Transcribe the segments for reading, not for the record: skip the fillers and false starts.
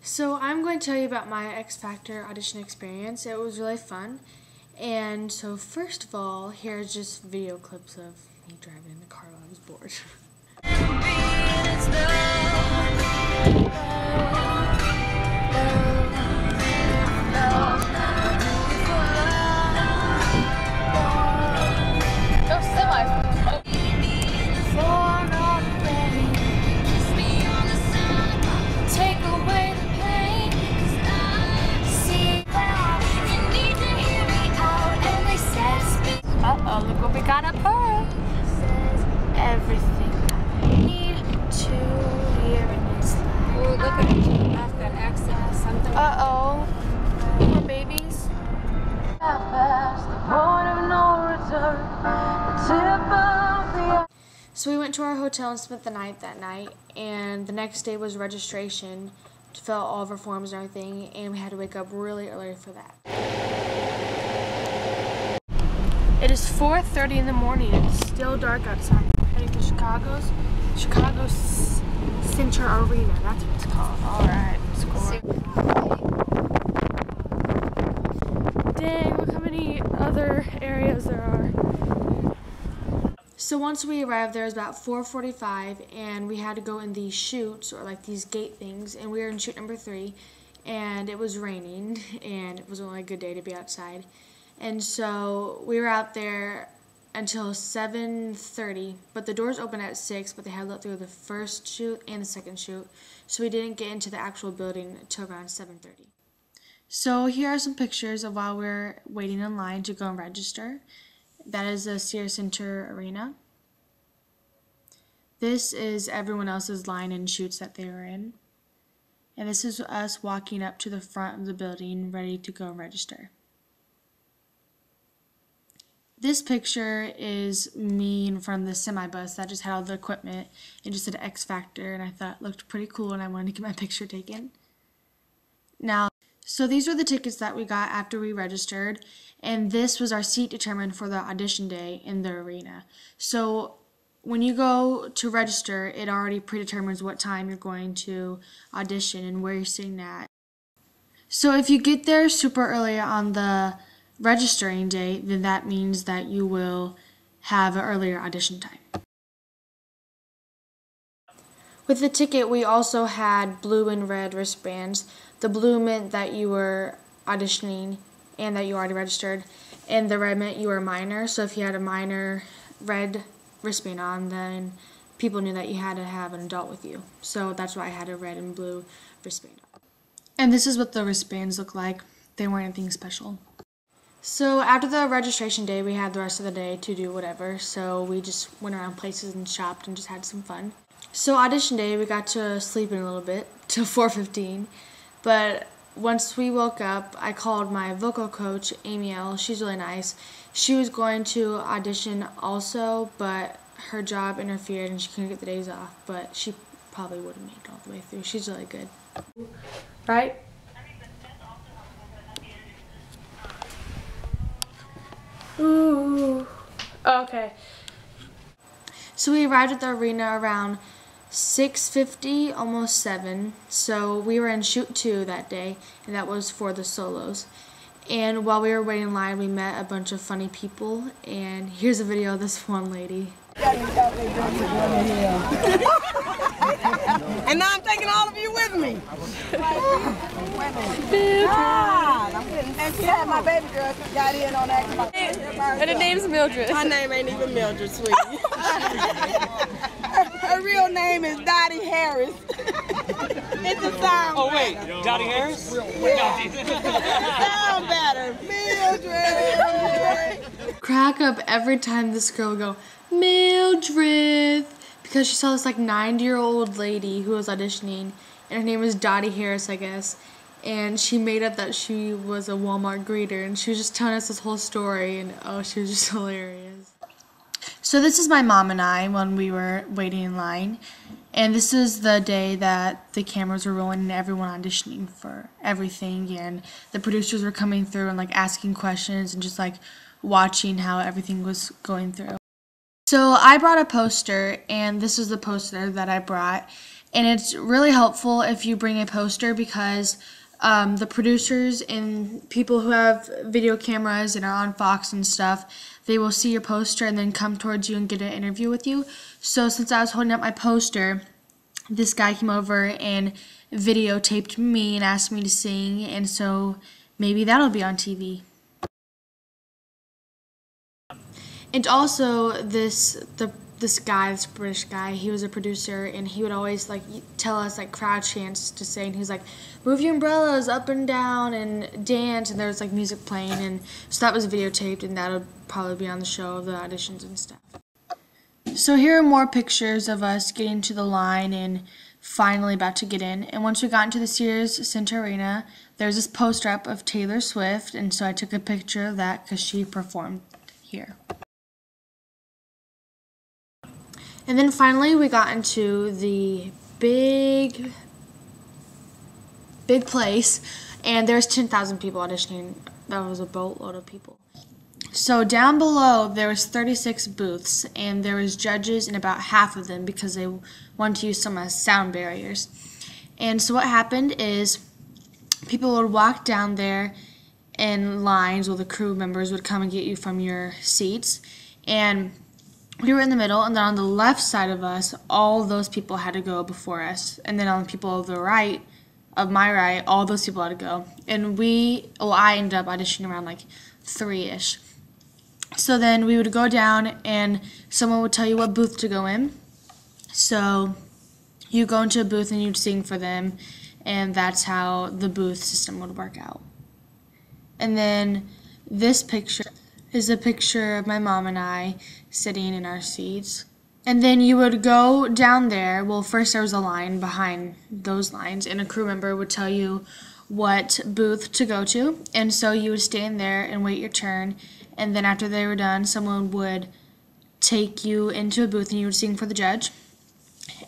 So I'm going to tell you about my X Factor audition experience. It was really fun. And so first of all, here's just video clips of me driving in the car while I was bored. Uh-oh, look what we got up her. Everything I need to hear in this life. Oh, look at it. Off that accent. Something. Uh-oh. Poor babies. So we went to our hotel and spent the night that night, and the next day was registration to fill out all of our forms and everything, and we had to wake up really early for that. It is 4:30 in the morning and it's still dark outside. We're heading to Chicago Center Arena. That's what it's called. Alright, score. Dang, look how many other areas there are. So once we arrived there, it was about 4:45 and we had to go in these chutes, or like these gate things, and we were in chute number 3 and it was raining and it was only a good day to be outside. And so we were out there until 7:30, but the doors opened at 6, but they had let through the first chute and the second chute, so we didn't get into the actual building until around 7:30. So here are some pictures of while we're waiting in line to go and register. That is the Sears Center Arena. This is everyone else's line and chutes that they were in. And this is us walking up to the front of the building ready to go and register. This picture is me in front of the semi-bus that just had all the equipment and just said X Factor, and I thought it looked pretty cool and I wanted to get my picture taken. Now, so these are the tickets that we got after we registered, and this was our seat determined for the audition day in the arena. So when you go to register, it already predetermines what time you're going to audition and where you're sitting at. So if you get there super early on the registering day, then that means that you will have an earlier audition time. With the ticket, we also had blue and red wristbands. The blue meant that you were auditioning and that you already registered, and the red meant you were a minor. So if you had a minor red wristband on, then people knew that you had to have an adult with you. So that's why I had a red and blue wristband on. And this is what the wristbands look like. They weren't anything special. So after the registration day, we had the rest of the day to do whatever, so we just went around places and shopped and just had some fun. So audition day, we got to sleep in a little bit, till 4:15, but once we woke up, I called my vocal coach, Amy L. She's really nice. She was going to audition also, but her job interfered and she couldn't get the days off, but she probably wouldn't make it all the way through. She's really good. Right? Ooh. Okay. So we arrived at the arena around 6:50, almost 7. So we were in chute 2 that day, and that was for the solos. And while we were waiting in line, we met a bunch of funny people, and here's a video of this one lady. And now I'm taking all of you with me. And she had my baby girl got in on that. And her name's Mildred. Her name ain't even Mildred, sweetie. Her real name is Dottie Harris. It's a sound. Oh wait, Dottie Harris? Sound better. Mildred. Crack up every time this girl would go, Mildred, because she saw this like 90-year-old lady who was auditioning, and her name was Dottie Harris, I guess, and she made up that she was a Walmart greeter, and she was just telling us this whole story, and oh, she was just hilarious. So this is my mom and I when we were waiting in line, and this is the day that the cameras were rolling and everyone auditioning for everything, and the producers were coming through and like asking questions and just like watching how everything was going through. So I brought a poster, and this is the poster that I brought, And it's really helpful if you bring a poster because the producers and people who have video cameras and are on Fox and stuff, they will see your poster and then come towards you and get an interview with you. So since I was holding up my poster, this guy came over and videotaped me and asked me to sing, and so maybe that'll be on TV. And also this guy, this British guy, he was a producer, and he would always like tell us like crowd chants to say, and he was like, move your umbrellas up and down and dance, and there was like music playing, and so that was videotaped, and that'll probably be on the show of the auditions and stuff. So here are more pictures of us getting to the line and finally about to get in. And once we got into the Sears Center Arena, there's this poster up of Taylor Swift, and so I took a picture of that because she performed here. And then finally we got into the big place, and there's 10,000 people auditioning. That was a boatload of people. So down below there was 36 booths, and there was judges in about half of them because they wanted to use some as sound barriers. And so what happened is people would walk down there in lines, or the crew members would come and get you from your seats, and we were in the middle, and then on the left side of us, all those people had to go before us, and then on the people of the right, of my right, all those people had to go. And I ended up auditioning around like 3-ish. So then we would go down, and someone would tell you what booth to go in. So you go into a booth and you'd sing for them, and that's how the booth system would work out. And then this picture is a picture of my mom and I sitting in our seats. And then you would go down there. Well, first there was a line behind those lines, and a crew member would tell you what booth to go to. And so you would stand there and wait your turn. And then after they were done, someone would take you into a booth and you would sing for the judge.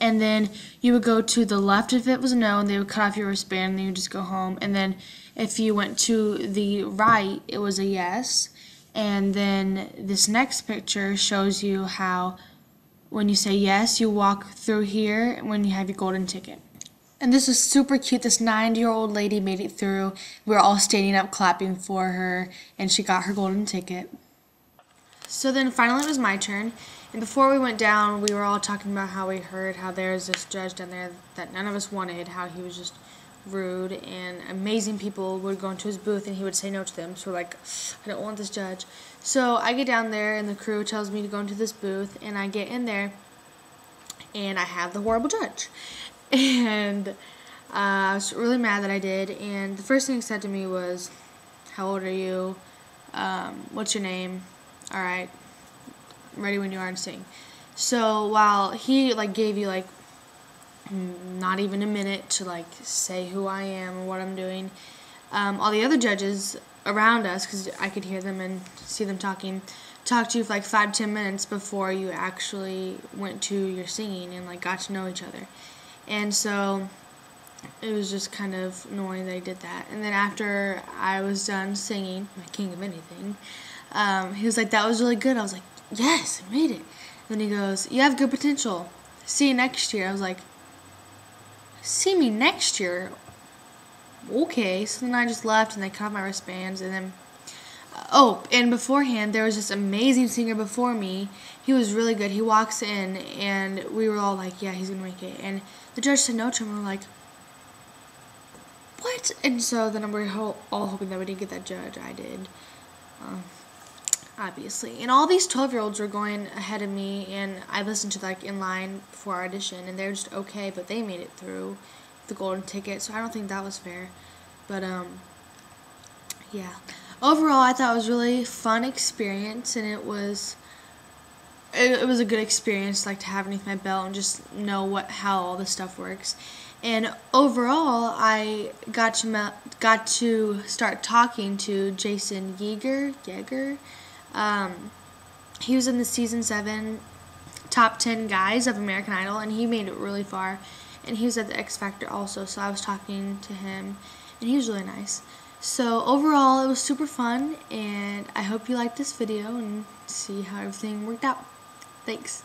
And then you would go to the left if it was a no, and they would cut off your wristband, and then you would just go home. And then if you went to the right, it was a yes. And then this next picture shows you how when you say yes, you walk through here when you have your golden ticket. And this is super cute. This 90-year-old lady made it through. We were all standing up clapping for her, and she got her golden ticket. So then finally it was my turn. And before we went down, we were all talking about how we heard how there's this judge down there that none of us wanted, how he was just rude, and amazing people would go into his booth and he would say no to them. So we're like, I don't want this judge. So I get down there, and the crew tells me to go into this booth, and I get in there, and I have the horrible judge. And I was really mad that I did, and the first thing he said to me was, how old are you? What's your name? Alright, ready when you are to sing. So while he gave you not even a minute to say who I am or what I'm doing, all the other judges around us, because I could hear them and see them talking, talked to you for 5-10 minutes before you actually went to your singing and got to know each other. And so it was just kind of annoying that he did that. And then after I was done singing, my king of anything, he was like, that was really good. I was like, yes, I made it. And then he goes, you have good potential. See you next year. I was like, see me next year? Okay. So then I just left, and they cut off my wristbands, and then and beforehand there was this amazing singer before me. He was really good. He walks in, and we were all like, yeah, he's gonna make it. And the judge said no to him, and we're like, what? And so then we're all hoping that we didn't get that judge. I did, obviously. And all these 12-year-olds were going ahead of me, and I listened to in line before our audition, and they were just okay, but they made it through the golden ticket, so I don't think that was fair. But yeah. Overall, I thought it was a really fun experience, and it was a good experience to have underneath my belt and just know how all this stuff works. And overall, I got to start talking to Jason Yeager. He was in the season 7 top 10 guys of American Idol, and he made it really far. And he was at the X Factor also, so I was talking to him, and he was really nice. So overall, it was super fun, and I hope you liked this video and see how everything worked out. Thanks.